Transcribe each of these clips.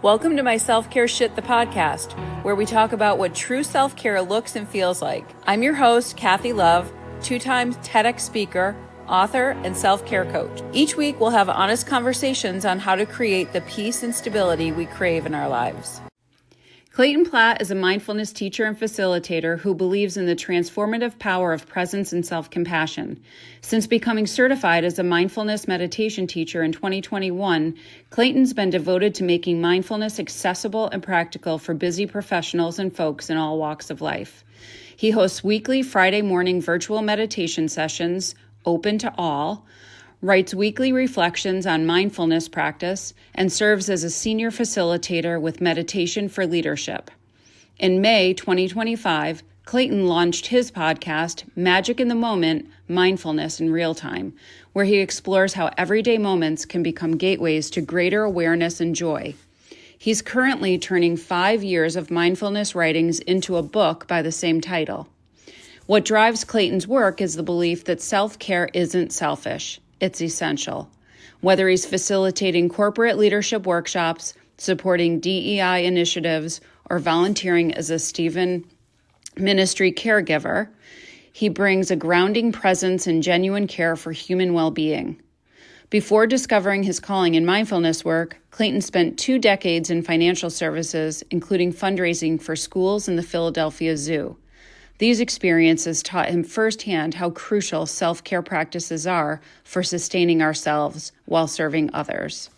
Welcome to my Self-Care Sht, the podcast, where we talk about what true self-care looks and feels like. I'm your host, Kathy Love, two-time TEDx speaker, author, and self-care coach. Each week, we'll have honest conversations on how to create the peace and stability we crave in our lives. Clayton Platt is a mindfulness teacher and facilitator who believes in the transformative power of presence and self-compassion. Since becoming certified as a mindfulness meditation teacher in 2021, Clayton's been devoted to making mindfulness accessible and practical for busy professionals and folks in all walks of life. He hosts weekly Friday morning virtual meditation sessions, open to all, writes weekly reflections on mindfulness practice, and serves as a senior facilitator with Meditation for Leadership. In May 2025, Clayton launched his podcast, Magic in the Moment, Mindfulness in Real Time, where he explores how everyday moments can become gateways to greater awareness and joy. He's currently turning 5 years of mindfulness writings into a book by the same title. What drives Clayton's work is the belief that self-care isn't selfish. It's essential. Whether he's facilitating corporate leadership workshops, supporting DEI initiatives, or volunteering as a Stephen ministry caregiver, he brings a grounding presence and genuine care for human well-being. Before discovering his calling in mindfulness work, Clayton spent 2 decades in financial services, including fundraising for schools and the Philadelphia Zoo. These experiences taught him firsthand how crucial self-care practices are for sustaining ourselves while serving others.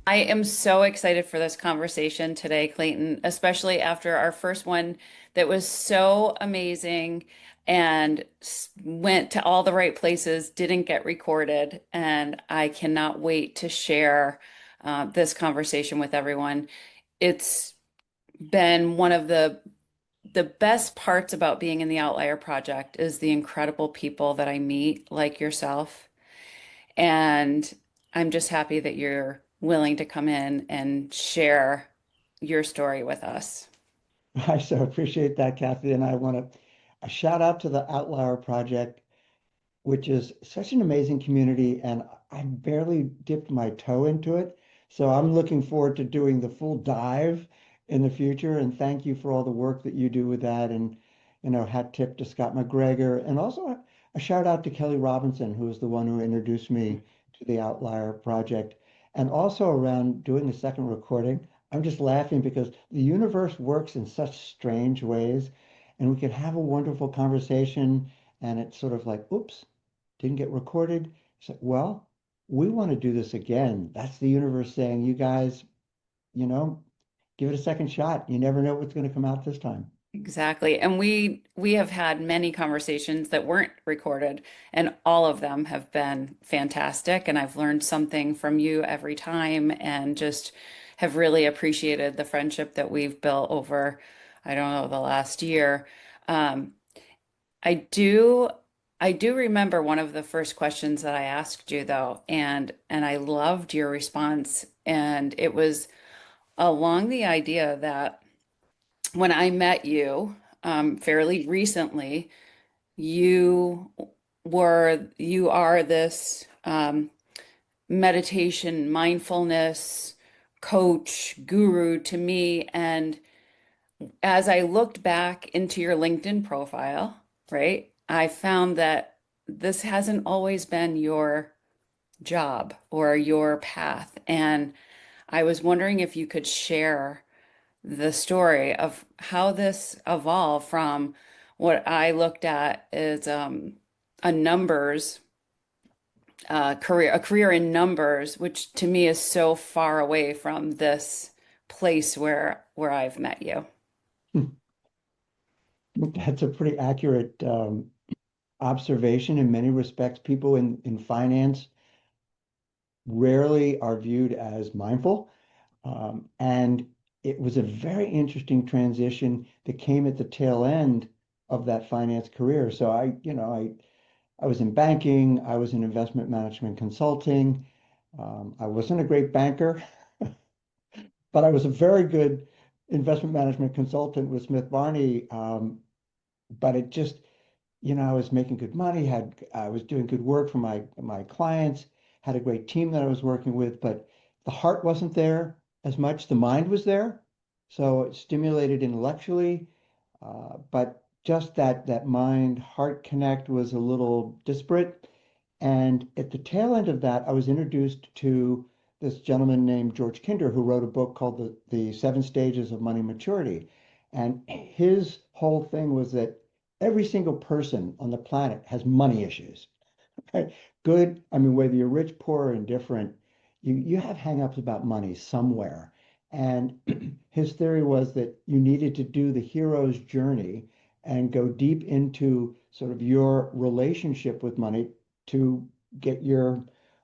I am so excited for this conversation today, Clayton, especially after our first one that was so amazing and went to all the right places, didn't get recorded, and I cannot wait to share this conversation with everyone. It's been one of the best parts about being in the Outlier Project is the incredible people that I meet, like yourself. And I'm just happy that you're willing to come in and share your story with us. I so appreciate that, Kathy. And I want to a shout out to the Outlier Project, which is such an amazing community. And I barely dipped my toe into it. So I'm looking forward to doing the full dive in the future. And thank you for all the work that you do with that. And, hat tip to Scott McGregor. And also a shout out to Kelly Robinson, who is the one who introduced me to the Outlier Project. And also around doing the second recording, I'm just laughing because the universe works in such strange ways. And we could have a wonderful conversation. And it's sort of like, oops, didn't get recorded. It's like, well, we want to do this again. That's the universe saying, you guys, you know, give it a second shot. You never know what's going to come out this time. Exactly. And we have had many conversations that weren't recorded, and all of them have been fantastic. And I've learned something from you every time and just have really appreciated the friendship that we've built over, I don't know, the last year. Um, I do I do remember one of the first questions that I asked you though, and I loved your response. And it was along the idea that when I met you fairly recently, you you are this meditation, mindfulness coach, guru to me. And as I looked back into your LinkedIn profile, right, I found that this hasn't always been your job or your path. And I was wondering if you could share the story of how this evolved from what I looked at as a numbers career, a career in numbers, which to me is so far away from this place where I've met you. That's a pretty accurate observation in many respects. People in finance rarely are viewed as mindful. And it was a very interesting transition that came at the tail end of that finance career. So I was in banking, I was in investment management consulting. I wasn't a great banker, but I was a very good investment management consultant with Smith Barney. But it just, I was making good money, I was doing good work for my clients, had a great team that I was working with, but the heart wasn't there. as much. The mind was there, so it stimulated intellectually, but just that mind heart connect was a little disparate. And at the tail end of that, I was introduced to this gentleman named George Kinder, who wrote a book called the Seven Stages of Money Maturity. And his whole thing was that every single person on the planet has money issues. Right? Good. I mean, whether you're rich, poor, or indifferent, you have hangups about money somewhere. And his theory was that you needed to do the hero's journey and go deep into sort of your relationship with money to get your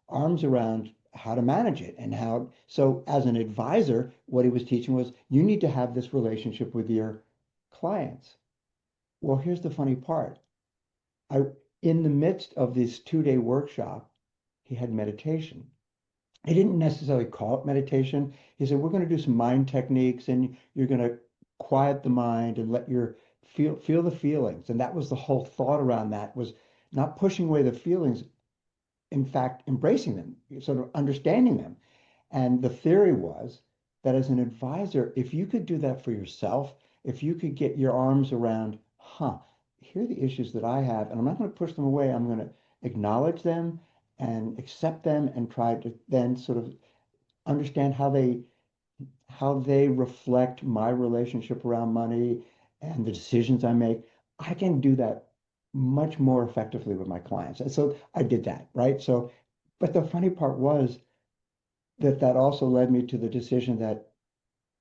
arms around how to manage it and how. So, as an advisor, what he was teaching was you need to have this relationship with your clients. Well, here's the funny part. I, in the midst of this 2-day workshop, he had meditation. He didn't necessarily call it meditation. He said, we're going to do some mind techniques and you're going to quiet the mind and let your feel the feelings. And that was the whole thought around that was not pushing away the feelings, in fact, embracing them, sort of understanding them. And the theory was that as an advisor, if you could do that for yourself, if you could get your arms around, here are the issues that I have, and I'm not going to push them away. I'm going to acknowledge them and accept them and try to then sort of understand how they reflect my relationship around money and the decisions I make. I can do that much more effectively with my clients. And so I did that, right? So, but the funny part was that also led me to the decision that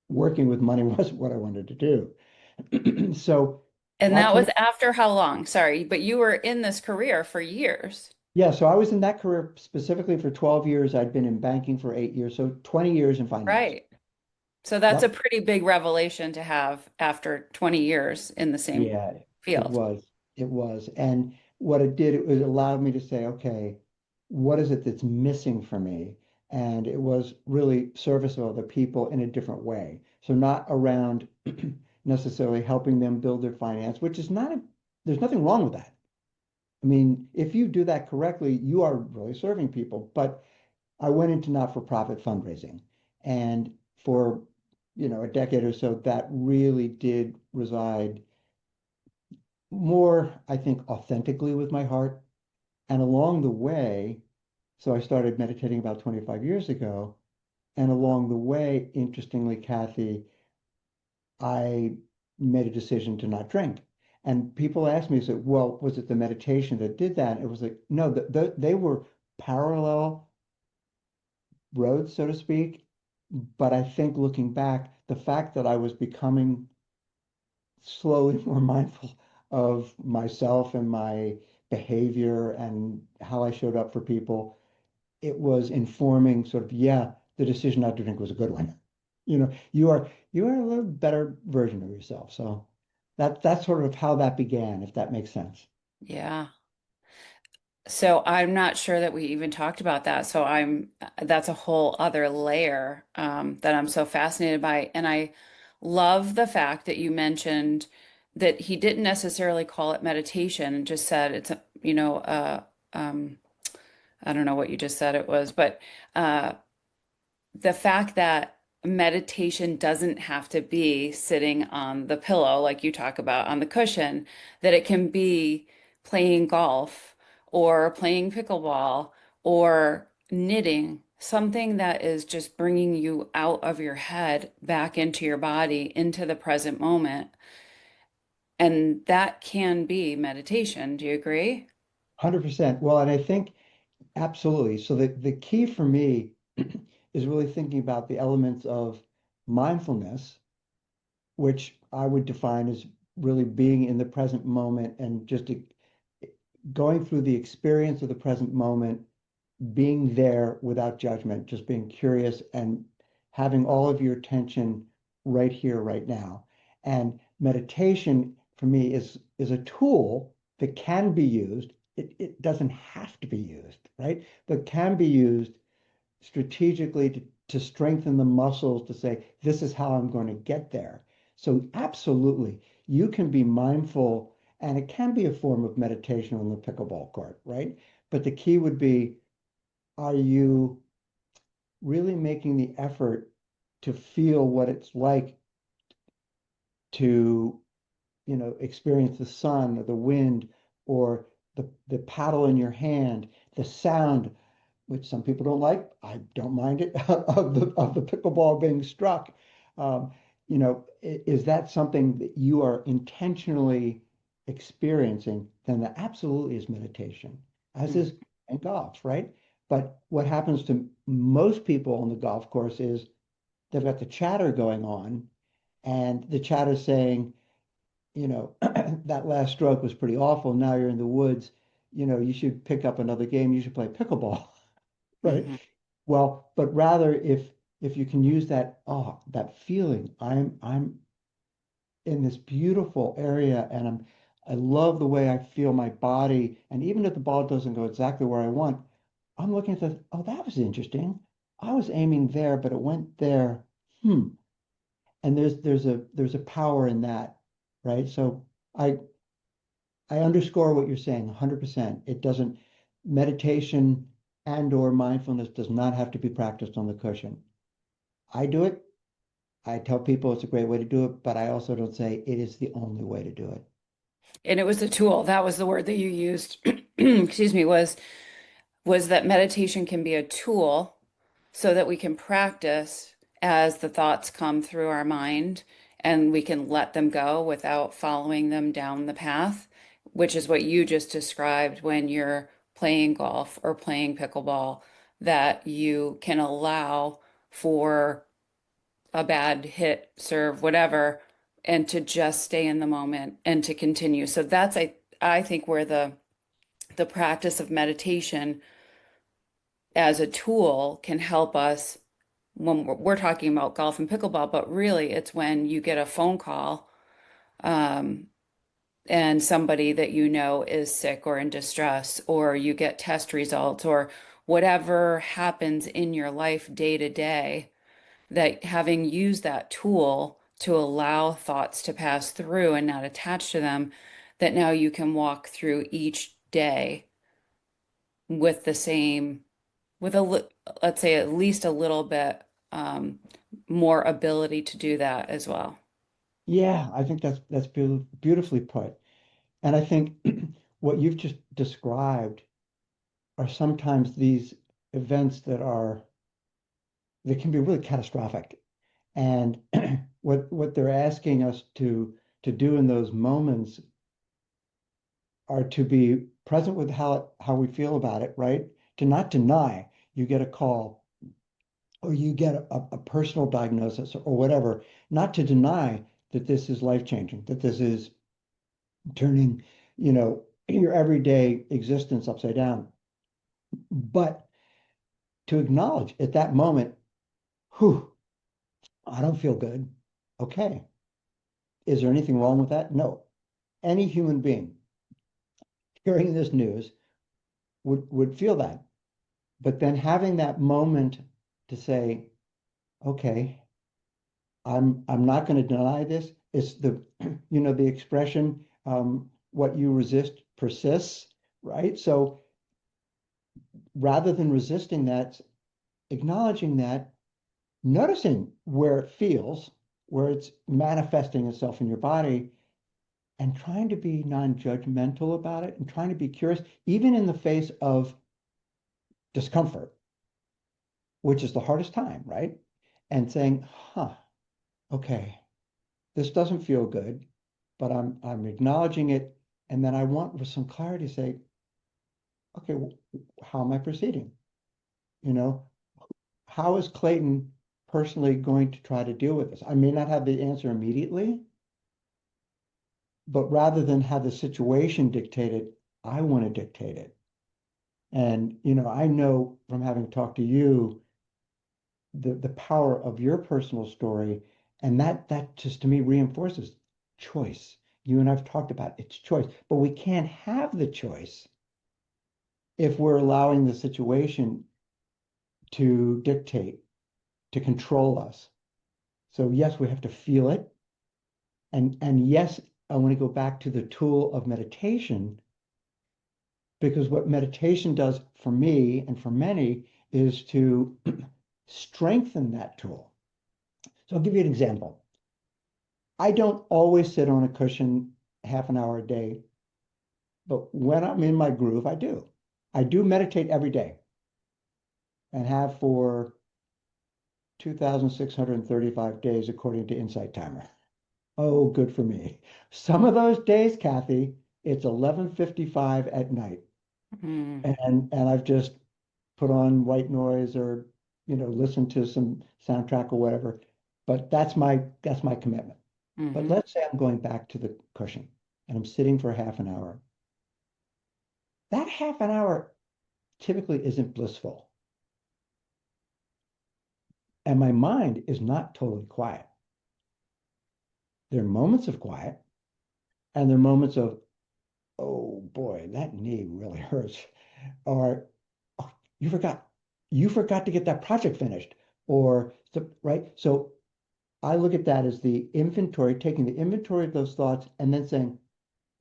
working with money wasn't what I wanted to do. So And that that came, was after how long? Sorry, but you were in this career for years. yeah, so I was in that career specifically for 12 years. I'd been in banking for 8 years, so 20 years in finance. Right. So that's a Yep. pretty big revelation to have after 20 years in the same Yeah, it field. was. It was. And what it did, it allowed me to say, okay, what is it that's missing for me? And it was really service of other people in a different way. So not around necessarily helping them build their finance, which is not there's nothing wrong with that. I mean, if you do that correctly, you are really serving people. But I went into not-for-profit fundraising, and for, a decade or so, that really did reside more, I think, authentically with my heart. And along the way, so I started meditating about 25 years ago. And along the way, interestingly, Kathy, I made a decision to not drink. And people ask me, said, well, was it the meditation that did that? It was like, no, they were parallel roads, so to speak. But I think looking back, the fact that I was becoming slowly more mindful of myself and my behavior and how I showed up for people, it was informing sort of, yeah, the decision not to drink was a good one. You are a little better version of yourself. So that's sort of how that began, if that makes sense. Yeah. So I'm not sure that we even talked about that. So that's a whole other layer that I'm so fascinated by. And I love the fact that you mentioned that he didn't necessarily call it meditation and just said um, I don't know what you just said it was, but uh, the fact that meditation doesn't have to be sitting on the pillow, like you talk about on the cushion, that it can be playing golf or playing pickleball or knitting, something that is just bringing you out of your head back into your body, into the present moment. And that can be meditation. Do you agree? 100%. Well, and I think absolutely. So the key for me is really thinking about the elements of mindfulness, which I would define as really being in the present moment and just going through the experience of the present moment, being there without judgment, just being curious and having all of your attention right here, right now. And meditation for me is a tool that can be used. It doesn't have to be used, right? But can be used strategically to strengthen the muscles to say, this is how I'm going to get there. So absolutely, you can be mindful, and it can be a form of meditation on the pickleball court, right? But the key would be, are you really making the effort to feel what it's like to, experience the sun or the wind or the paddle in your hand, the sound, which some people don't like. I don't mind it, of the pickleball being struck. Um, is that something that you are intentionally experiencing? Then that absolutely is meditation, as Mm. is in golf, right? But what happens to most people on the golf course is they've got the chatter going on, and the chatter saying, that last stroke was pretty awful. Now you're in the woods. You should pick up another game. You should play pickleball, right? Mhm. Well, but rather if you can use that feeling, I'm in this beautiful area and I love the way I feel my body. And even if the ball doesn't go exactly where I want, I'm looking at oh, that was interesting. I was aiming there, but it went there. Hmm. And there's a power in that, right? So I I underscore what you're saying 100%. It doesn't, meditation and or mindfulness does not have to be practiced on the cushion. I do it. I tell people it's a great way to do it, but I also don't say it is the only way to do it. And it was a tool. That was the word that you used, excuse me, was that meditation can be a tool so that we can practice as the thoughts come through our mind and we can let them go without following them down the path, which is what you just described when you're playing golf or playing pickleball, that you can allow for a bad hit, serve, whatever, and to just stay in the moment and to continue. So that's I think where the practice of meditation as a tool can help us when we're talking about golf and pickleball, but really it's when you get a phone call um, and somebody that you know is sick or in distress, or you get test results, or whatever happens in your life day to day, that having used that tool to allow thoughts to pass through and not attach to them, that now you can walk through each day with the same, with let's say at least a little bit um, more ability to do that as well. Yeah, I think that's beautifully put. And I think what you've just described are sometimes these events that can be really catastrophic. And what they're asking us to do in those moments are to be present with how we feel about it, right? To not deny. You get a call or you get a personal diagnosis or whatever, not to deny that this is life changing, that this is turning, your everyday existence upside down. But to acknowledge at that moment, whew, I don't feel good. Okay. Is there anything wrong with that? No. Any human being hearing this news would feel that. But then having that moment to say, okay, I'm not going to deny this. It's the expression, what you resist persists, right? So rather than resisting that, acknowledging that, noticing where it feels, where it's manifesting itself in your body, and trying to be non-judgmental about it and trying to be curious, even in the face of discomfort, which is the hardest time, right? And saying, huh, okay, this doesn't feel good, but I'm acknowledging it. And then I want with some clarity to say, okay, well, how am I proceeding? You know, how is Clayton personally going to try to deal with this? I may not have the answer immediately, but rather than have the situation dictated, I want to dictate it. And, I know from having talked to you the power of your personal story, and that just to me reinforces choice. You and I've talked about it's choice, but we can't have the choice if we're allowing the situation to dictate, to control us. So yes, we have to feel it. And yes, I want to go back to the tool of meditation, because what meditation does for me and for many is to strengthen that tool. So I'll give you an example. I don't always sit on a cushion half an hour a day, but when I'm in my groove, I do. I do meditate every day and have for 2,635 days according to Insight Timer. Oh, good for me. Some of those days, Kathy, it's 11:55 at night, Mm, and I've just put on white noise or listen to some soundtrack or whatever. But that's my commitment. But hmm let's say I'm going back to the cushion and I'm sitting for half an hour. That half an hour typically isn't blissful, and my mind is not totally quiet. There are moments of quiet, and there are moments of, oh boy, that knee really hurts, or oh, you forgot to get that project finished, or right. So I look at that as the inventory, taking the inventory of those thoughts and then saying,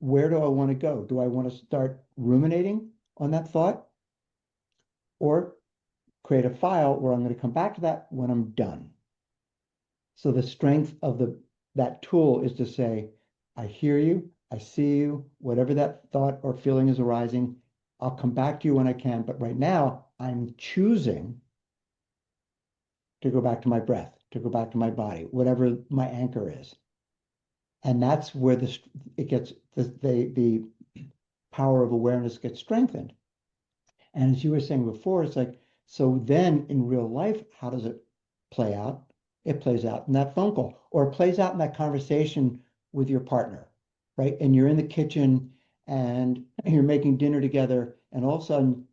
where do I want to go? Do I want to start ruminating on that thought or create a file where I'm going to come back to that when I'm done? So the strength of that tool is to say, I hear you, I see you, whatever that thought or feeling is arising, I'll come back to you when I can. But right now, I'm choosing to go back to my breath, to go back to my body, whatever my anchor is. And that's where it gets the power of awareness gets strengthened. And as you were saying before, it's like, so then in real life, how does it play out? It plays out in that phone call, or it plays out in that conversation with your partner, right? And you're in the kitchen and you're making dinner together, and all of a sudden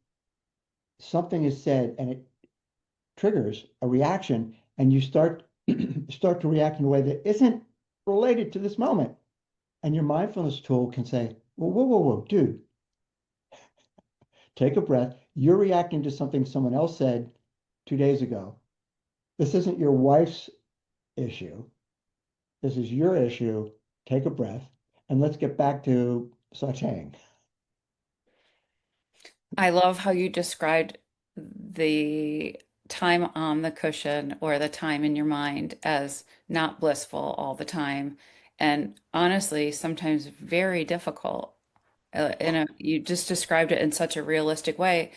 something is said and it triggers a reaction, and you start to react in a way that isn't related to this moment. And your mindfulness tool can say, whoa, whoa, whoa, whoa, dude, take a breath. You're reacting to something someone else said 2 days ago. This isn't your wife's issue. This is your issue. Take a breath and let's get back to sauteing. I love how you described the time on the cushion or the time in your mind as not blissful all the time. And honestly, sometimes very difficult. You just described it in such a realistic way.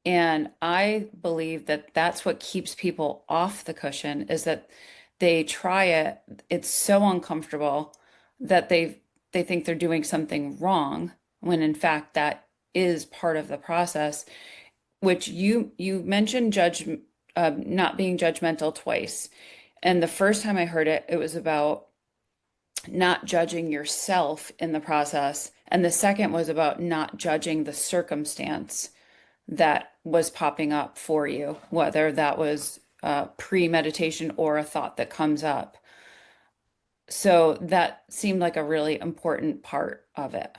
And I believe that that's what keeps people off the cushion is that they try it. It's so uncomfortable that they think they're doing something wrong when in fact that is part of the process, which you mentioned not being judgmental twice. And the first time I heard it, it was about not judging yourself in the process. And the second was about not judging the circumstance that was popping up for you, whether that was pre-meditation or a thought that comes up. So that seemed like a really important part of it.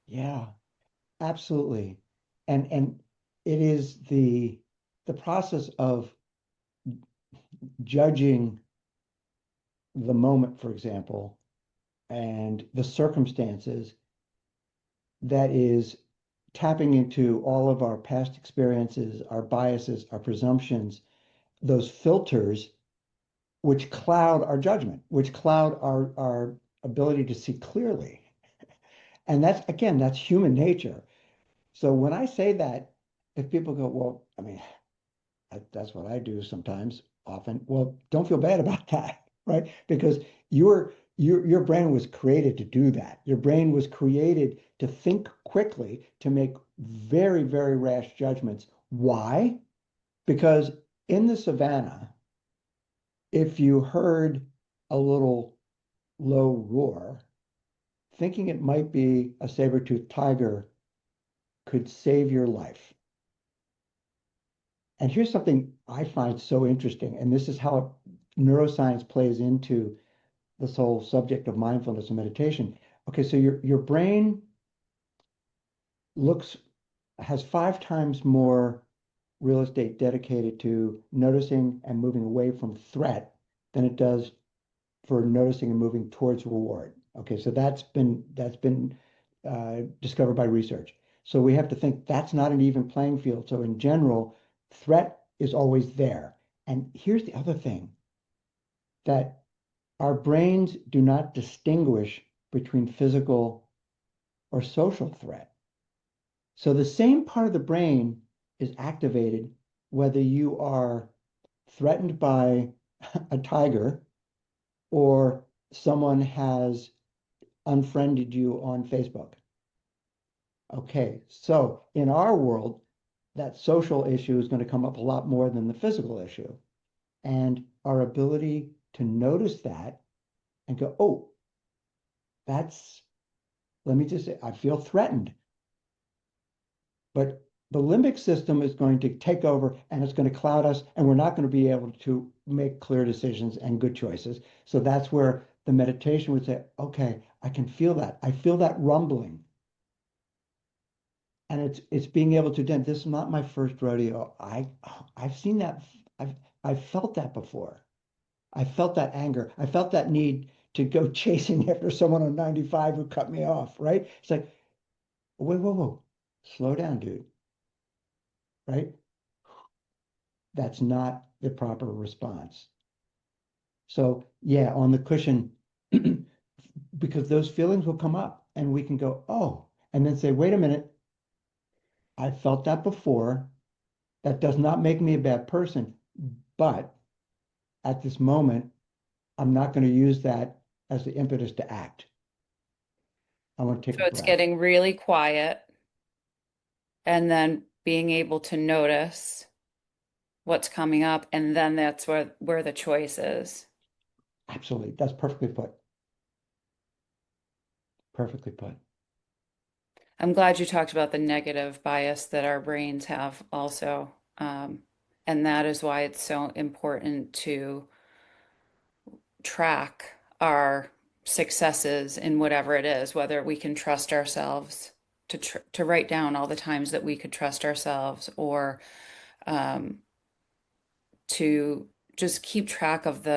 Yeah, absolutely. And it is the process of judging the moment, for example, and the circumstances that is tapping into all of our past experiences, our biases, our presumptions, those filters which cloud our judgment, which cloud our ability to see clearly. And that's, again, that's human nature. So when I say that, if people go, well, I mean, that's what I do sometimes, often. Well, don't feel bad about that, right? Because your brain was created to do that. Your brain was created to think quickly, to make very, very rash judgments. Why? Because in the savannah, if you heard a little low roar, thinking it might be a saber-toothed tiger could save your life. And here's something I find so interesting, and this is how neuroscience plays into this whole subject of mindfulness and meditation. Okay, so your brain looks has 5 times more real estate dedicated to noticing and moving away from threat than it does for noticing and moving towards reward. Okay, so that's been discovered by research. So we have to think that's not an even playing field. So in general, threat is always there. And here's the other thing. that our brains do not distinguish between physical or social threat. So the same part of the brain is activated whether you are threatened by a tiger or someone has unfriended you on Facebook. Okay, so in our world, that social issue is going to come up a lot more than the physical issue. And our ability to notice that and go, oh, that's, let me just say, I feel threatened. But the limbic system is going to take over and it's going to cloud us, and we're not going to be able to make clear decisions and good choices. So that's where the meditation would say, okay, I can feel that. I feel that rumbling. And it's being able to do this is not my first rodeo. I've seen that. I've felt that before. I felt that anger. I felt that need to go chasing after someone on 95 who cut me off, right? It's like, wait, whoa, whoa, slow down, dude, right? That's not the proper response. So yeah, on the cushion, because those feelings will come up and we can go, oh, and then say, wait a minute, I felt that before. That does not make me a bad person, but at this moment, I'm not going to use that as the impetus to act. I want to take a So it's breath. getting really quiet and then being able to notice what's coming up, and then that's where the choice is. Absolutely. That's perfectly put. Perfectly put. I'm glad you talked about the negative bias that our brains have also. And that is why it's so important to track our successes in whatever it is, whether we can trust ourselves to write down all the times that we could trust ourselves, or um, to just keep track of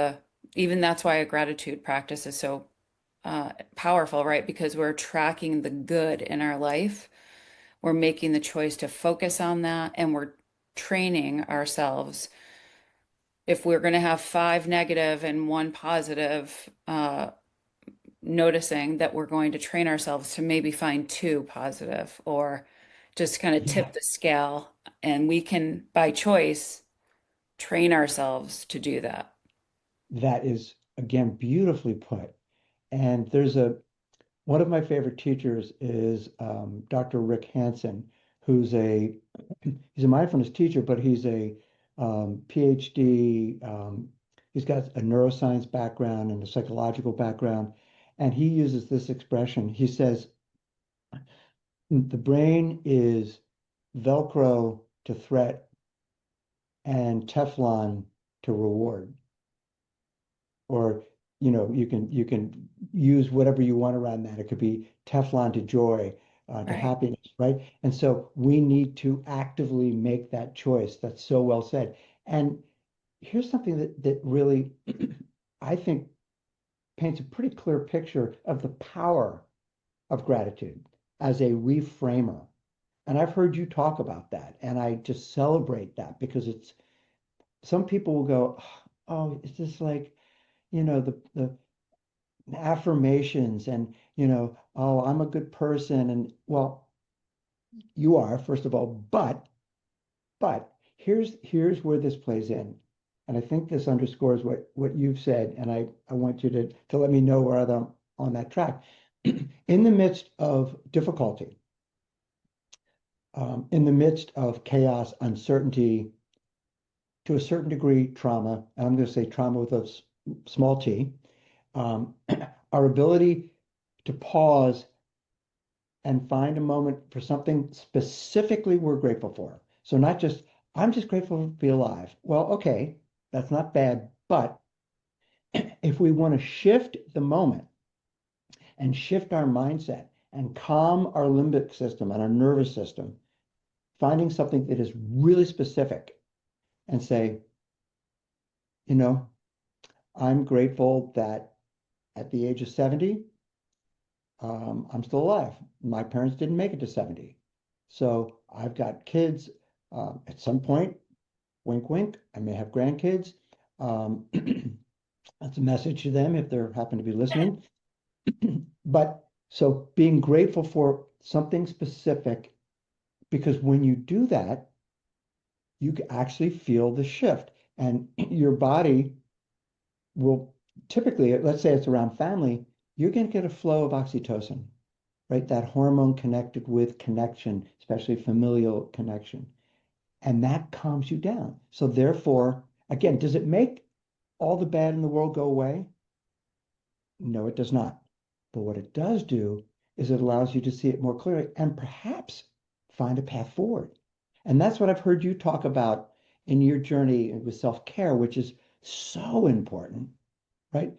even that's why a gratitude practice is so powerful, right? Because we're tracking the good in our life. We're making the choice to focus on that, and we're training ourselves. If we're going to have five negative and one positive, noticing that we're going to train ourselves to maybe find two positive, or just kind of Yeah, tip the scale. And we can, by choice, train ourselves to do that. that is again beautifully put. And there's one of my favorite teachers is Dr. Rick Hansen, who's he's a mindfulness teacher, but he's a PhD. He's got a neuroscience background and a psychological background, and he uses this expression. He says the brain is Velcro to threat and Teflon to reward. Or you can use whatever you want around that. It could be Teflon to joy, to Right. happiness, right? And so we need to actively make that choice. That's so well said. And here's something that really I think paints a pretty clear picture of the power of gratitude as a reframer. And I've heard you talk about that, and I just celebrate that because it's some people will go, oh, it's just like, the affirmations and, oh, I'm a good person. And well, you are, first of all, but here's where this plays in. And I think this underscores what you've said. And I want you to let me know where I'm on that track. In the midst of difficulty, in the midst of chaos, uncertainty, to a certain degree, trauma, and I'm going to say trauma with a small t, um, our ability to pause and find a moment for something specifically we're grateful for. So not just, I'm just grateful to be alive. Well, okay, that's not bad. But if we want to shift the moment and shift our mindset and calm our limbic system and our nervous system, finding something that is really specific and say, you know, I'm grateful that at the age of 70, I'm still alive. My parents didn't make it to 70. So I've got kids. At some point, wink, wink, I may have grandkids. And That's a message to them if they happen to be listening. But so being grateful for something specific, because when you do that, you can actually feel the shift and your body will typically, let's say it's around family, you're going to get a flow of oxytocin, right? That hormone connected with connection, especially familial connection. And that calms you down. So therefore, again, does it make all the bad in the world go away? No, it does not. But what it does do is it allows you to see it more clearly and perhaps find a path forward. And that's what I've heard you talk about in your journey with self-care, which is so important, right?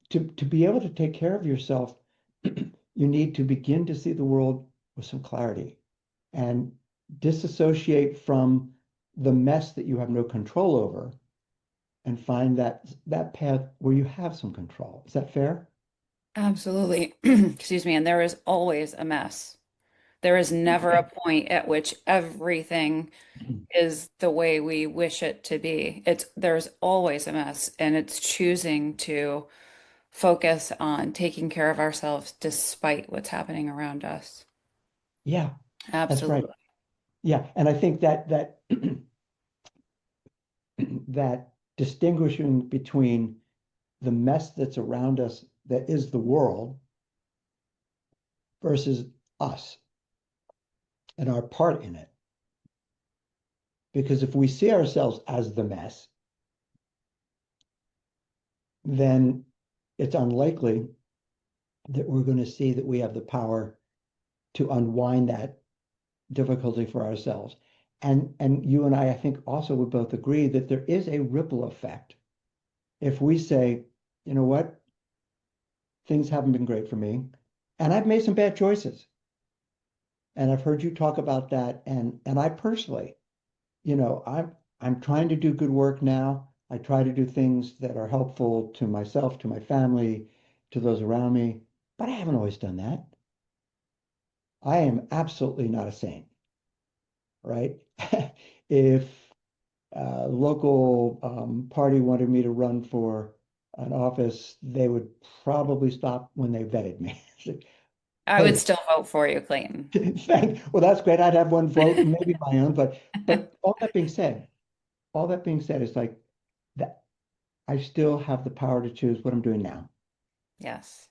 To be able to take care of yourself, you need to begin to see the world with some clarity and disassociate from the mess that you have no control over and find that path where you have some control. Is that fair? Absolutely. Excuse me. And there is always a mess. There is never a point at which everything is the way we wish it to be. There's always a mess, and it's choosing to focus on taking care of ourselves despite what's happening around us. Yeah, that's right. Absolutely. Yeah, and I think that that distinguishing between the mess that's around us that is the world versus us and our part in it. Because if we see ourselves as the mess, then it's unlikely that we're going to see that we have the power to unwind that difficulty for ourselves. And you and I think, also would both agree that there is a ripple effect. If we say, you know what, things haven't been great for me, and I've made some bad choices, and I've heard you talk about that, and I personally, I'm trying to do good work now. I try to do things that are helpful to myself, to my family, to those around me, but I haven't always done that. I am absolutely not a saint, right? If a local party wanted me to run for an office, they would probably stop when they vetted me. I would Hey, still vote for you, Clayton. well, that's great. I'd have one vote, maybe my own, but all that being said is like that I still have the power to choose what I'm doing now. Yes.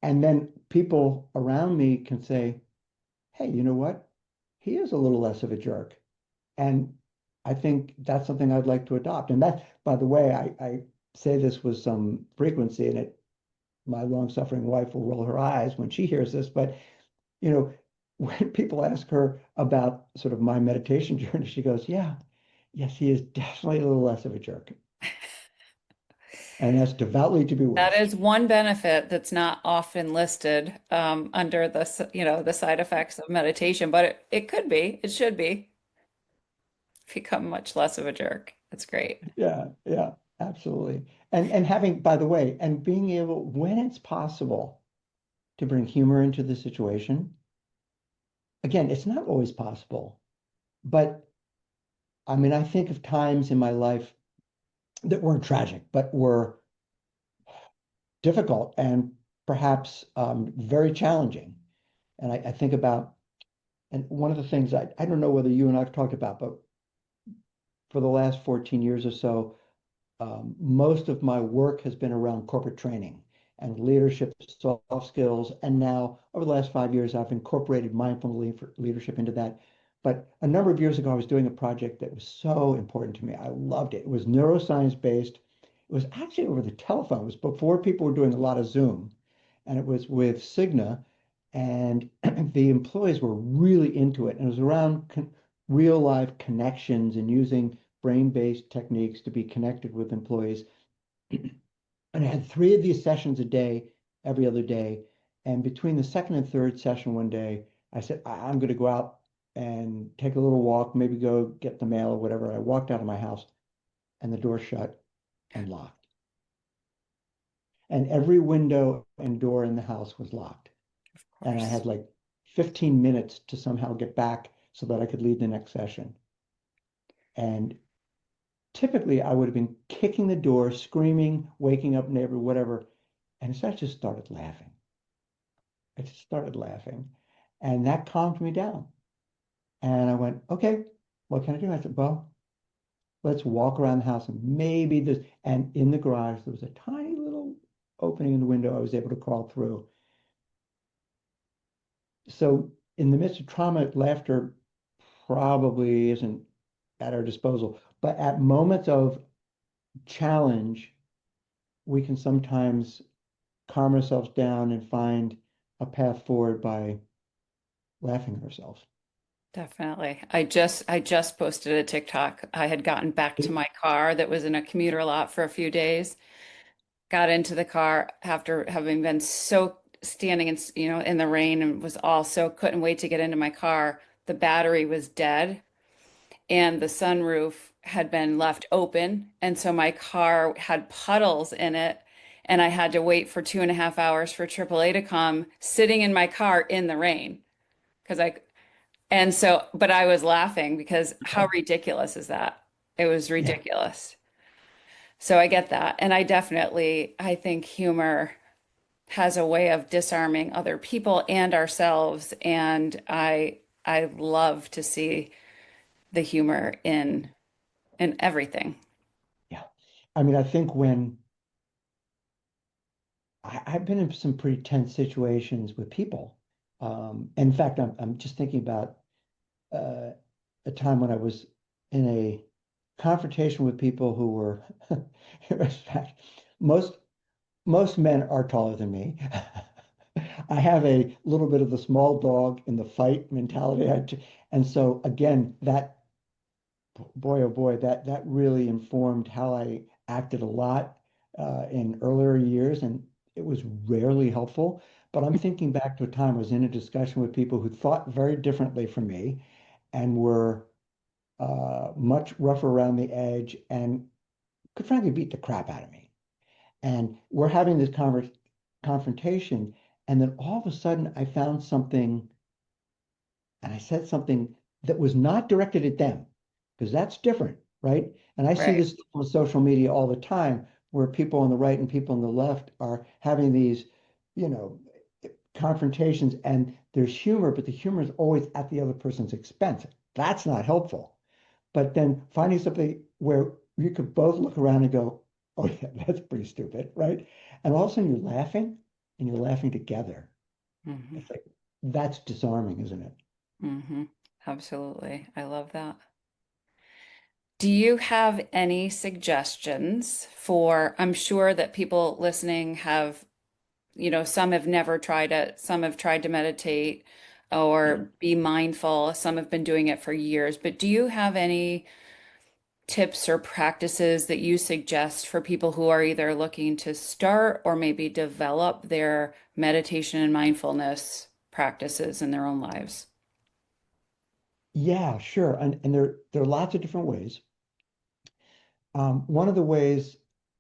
And then people around me can say, hey, you know what? He is a little less of a jerk. And I think that's something I'd like to adopt. And that, by the way, I say this with some frequency, and my long-suffering wife will roll her eyes when she hears this, but you know, when people ask her about sort of my meditation journey, she goes, yeah, yes, he is definitely a little less of a jerk. And that's devoutly to be That wished. is one benefit that's not often listed under the side effects of meditation, but it could be, it should be, become much less of a jerk. That's great. Yeah, yeah, absolutely. And having, by the way, and being able, when it's possible, to bring humor into the situation. Again, it's not always possible, but I mean, I think of times in my life that weren't tragic, but were difficult and perhaps very challenging. And I think about, and one of the things I don't know whether you and I've talked about, but for the last 14 years or so, most of my work has been around corporate training and leadership, soft skills. And now, over the last 5 years, I've incorporated mindful leadership into that. But a number of years ago, I was doing a project that was so important to me. I loved it. It was neuroscience based. It was actually over the telephone. It was before people were doing a lot of Zoom. And it was with Cigna. And the employees were really into it. And it was around real life connections and using brain-based techniques to be connected with employees. And I had three of these sessions a day, every other day. And between the second and third session one day, I said, I'm going to go out and take a little walk, maybe go get the mail or whatever. I walked out of my house and the door shut and locked. And every window and door in the house was locked. Of And I course. had like 15 minutes to somehow get back so that I could lead the next session. And typically I would have been kicking the door, screaming, waking up neighbor, whatever. And instead I just started laughing. I just started laughing. And that calmed me down. And I went, okay, what can I do? I said, well, let's walk around the house and maybe this. And in the garage, there was a tiny little opening in the window I was able to crawl through. So in the midst of trauma, laughter probably isn't at our disposal. But at moments of challenge, we can sometimes calm ourselves down and find a path forward by laughing at ourselves. Definitely. I just posted a TikTok. I had gotten back to my car that was in a commuter lot for a few days. Got into the car after having been soaked, standing in, in the rain and was all soaked, couldn't wait to get into my car. The battery was dead and the sunroof had been left open. And so my car had puddles in it. And I had to wait for 2.5 hours for AAA to come, sitting in my car in the rain. Because and so, but I was laughing because how ridiculous is that? It was Yeah, ridiculous. So I get that. And I think humor has a way of disarming other people and ourselves. And I love to see the humor in everything. yeah. I mean, I think when I've been in some pretty tense situations with people. In fact, I'm just thinking about uh, a time when I was in a confrontation with people who were, in fact, most most men are taller than me. I have a little bit of the small dog in the fight mentality. And so again, that boy, oh boy, that really informed how I acted a lot in earlier years, and it was rarely helpful. But I'm thinking back to a time I was in a discussion with people who thought very differently from me and were much rougher around the edge and could frankly beat the crap out of me. And we're having this confrontation, and then all of a sudden I found something and I said something that was not directed at them, because that's different, right? And I see Right. this on social media all the time, where people on the right and people on the left are having these, you know, confrontations, and there's humor, but the humor is always at the other person's expense. That's not helpful. But then finding something where you could both look around and go, oh yeah, that's pretty stupid, right? And all of a sudden you're laughing and you're laughing together. Hmm. It's like that's disarming, isn't it? Hmm. Absolutely. I love that. Do you have any suggestions for, I'm sure that people listening have, some have never tried it, some have tried to meditate or be mindful, some have been doing it for years, but do you have any tips or practices that you suggest for people who are either looking to start or maybe develop their meditation and mindfulness practices in their own lives? Yeah, sure. And there are lots of different ways. One of the ways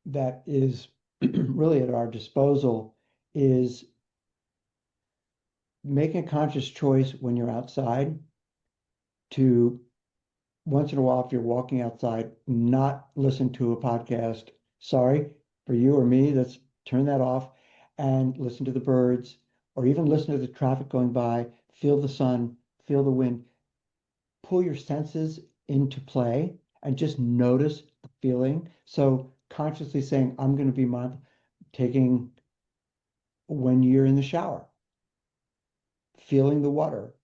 that is really at our disposal is making a conscious choice when you're outside to once in a while, if you're walking outside, not listen to a podcast. Sorry for you or me, let's turn that off and listen to the birds or even listen to the traffic going by, feel the sun, feel the wind, pull your senses into play and just notice the feeling. So consciously saying, I'm going to be mindful, taking when you're in the shower, feeling the water,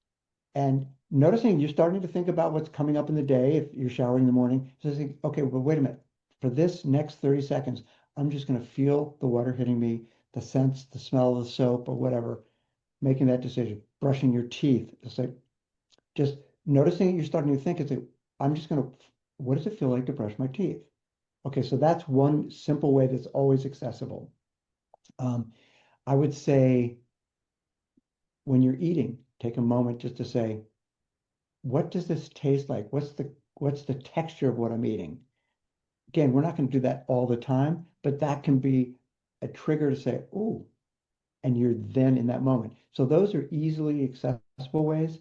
and noticing you're starting to think about what's coming up in the day if you're showering in the morning. So think, okay, but wait a minute. For this next 30 seconds, I'm just going to feel the water hitting me, the sense, the smell of the soap or whatever, making that decision. Brushing your teeth. It's like just noticing that you're starting to think, it's like, I'm just going to, what does it feel like to brush my teeth? Okay, so that's one simple way that's always accessible. Um, I would say when you're eating, take a moment just to say, what does this taste like? What's the texture of what I'm eating? Again, we're not going to do that all the time, but that can be a trigger to say, oh, and you're then in that moment. So those are easily accessible ways.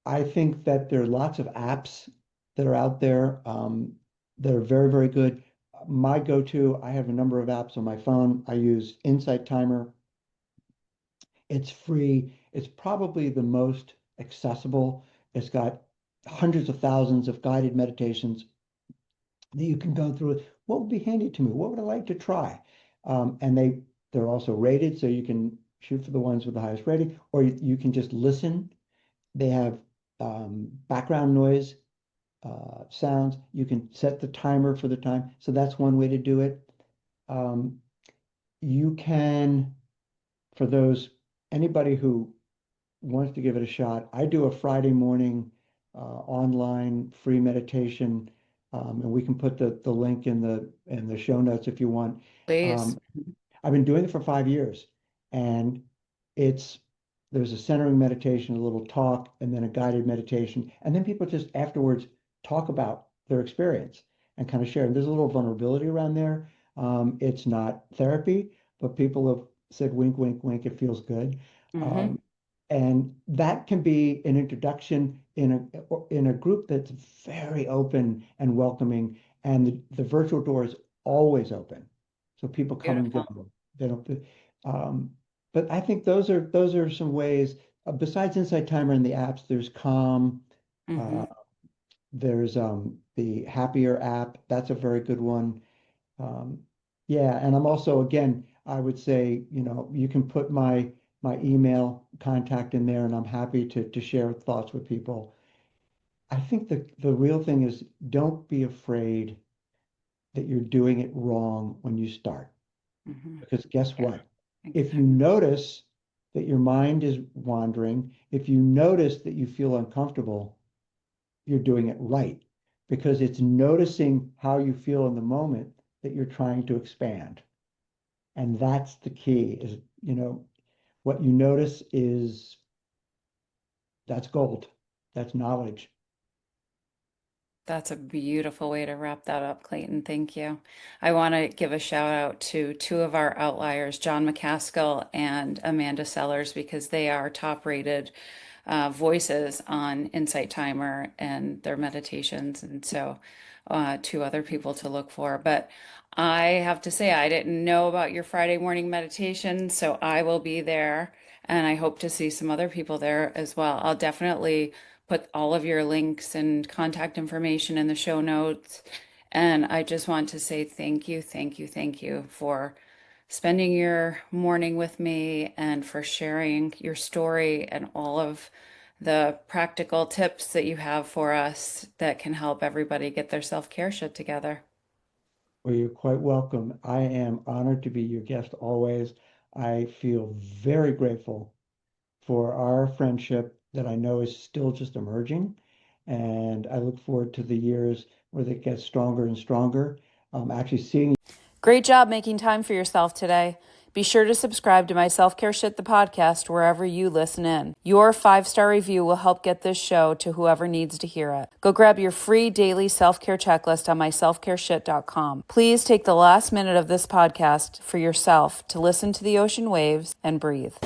I think that there are lots of apps that are out there that are very, very good. My go-to, I have a number of apps on my phone. I use Insight Timer. It's free. It's probably the most accessible. It's got hundreds of thousands of guided meditations that you can go through. What would be handy to me? What would I like to try? And they're also rated, so you can shoot for the ones with the highest rating, or you can just listen. They have background noise sounds. You can set the timer for the time. So that's one way to do it. Um, you can, for anybody who wants to give it a shot, I do a Friday morning online free meditation, and we can put the link in the show notes if you want. Please. Um, I've been doing it for 5 years, and it's there's a centering meditation, a little talk, and then a guided meditation, and then people just afterwards talk about their experience and kind of share. And there's a little vulnerability around there. It's not therapy, but people have said, "Wink, wink, wink." It feels good. Mm-hmm. Um, and that can be an introduction in a group that's very open and welcoming, and the virtual door is always open, so people come and Beautiful. go. They don't. Um, but I think those are some ways. Besides Insight Timer and the apps, there's Calm. Mm-hmm. Uh, there's the Happier app. That's a very good one. Um, yeah, and I'm also, again, I would say, you can put my email contact in there, and I'm happy to share thoughts with people. I think the real thing is don't be afraid that you're doing it wrong when you start. Mm-hmm. Because guess Yeah, what? If you exactly. notice that your mind is wandering, if you notice that you feel uncomfortable, you're doing it right. Because it's noticing how you feel in the moment that you're trying to expand. And that's the key is, what you notice is that's gold. That's knowledge. That's a beautiful way to wrap that up, Clayton. Thank you. I want to give a shout out to two of our outliers, John McCaskill and Amanda Sellers, because they are top rated voices on Insight Timer and their meditations. And so, two other people to look for. But I have to say, I didn't know about your Friday morning meditation, so I will be there. And I hope to see some other people there as well. I'll definitely put all of your links and contact information in the show notes. And I just want to say thank you, thank you, thank you for spending your morning with me and for sharing your story and all of the practical tips that you have for us that can help everybody get their self-care shit together. Well, you're quite welcome. I am honored to be your guest always. I feel very grateful for our friendship that I know is still just emerging. And I look forward to the years where it gets stronger and stronger. Actually seeing. Great job making time for yourself today. Be sure to subscribe to my Self-Care Shit, the podcast, wherever you listen in. Your 5-star review will help get this show to whoever needs to hear it. Go grab your free daily self-care checklist on my selfcaresht.com. Please take the last minute of this podcast for yourself to listen to the ocean waves and breathe.